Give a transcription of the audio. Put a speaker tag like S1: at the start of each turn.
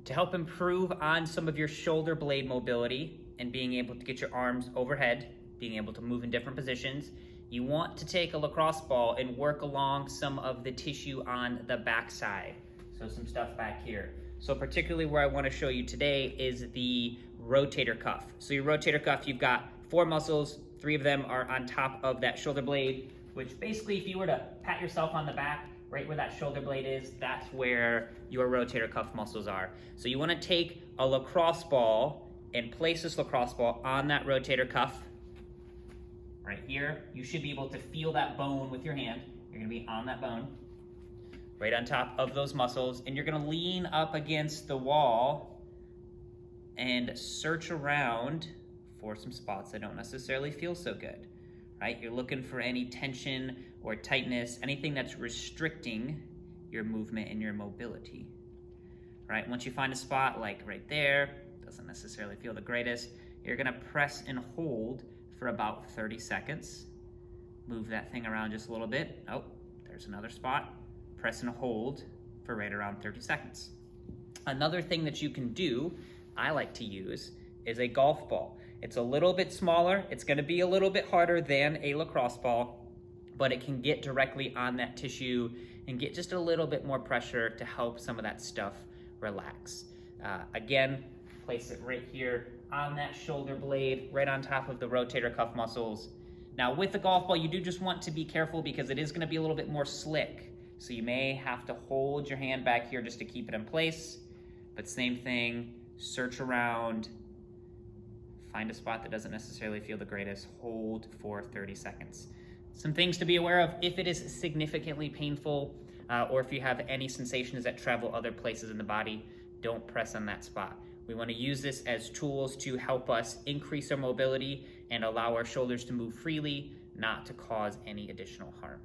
S1: To help improve on some of your shoulder blade mobility and being able to get your arms overhead, being able to move in different positions, you want to take a lacrosse ball and work along some of the tissue on the backside. So some stuff back here. So particularly where I want to show you today is the rotator cuff. So your rotator cuff, you've got 4 muscles, 3 of them are on top of that shoulder blade, which basically if you were to pat yourself on the back, right where that shoulder blade is, that's where your rotator cuff muscles are. So you want to take a lacrosse ball and place this lacrosse ball on that rotator cuff. Right here, you should be able to feel that bone with your hand. You're gonna be on that bone, right on top of those muscles, and you're gonna lean up against the wall and search around for some spots that don't necessarily feel so good, right? You're looking for any tension or tightness, anything that's restricting your movement and your mobility, right? Once you find a spot like right there, doesn't necessarily feel the greatest, you're gonna press and hold for about 30 seconds. Move that thing around just a little bit. Oh, there's another spot. Press and hold for right around 30 seconds. Another thing that you can do, I like to use, is a golf ball. It's a little bit smaller. It's gonna be a little bit harder than a lacrosse ball, but it can get directly on that tissue and get just a little bit more pressure to help some of that stuff relax. Again, place it right here on that shoulder blade, right on top of the rotator cuff muscles. Now with the golf ball, you do just want to be careful because it is gonna be a little bit more slick. So you may have to hold your hand back here just to keep it in place, but same thing, search around, find a spot that doesn't necessarily feel the greatest, hold for 30 seconds. Some things to be aware of if it is significantly painful or if you have any sensations that travel other places in the body, don't press on that spot. We want to use this as tools to help us increase our mobility and allow our shoulders to move freely, not to cause any additional harm.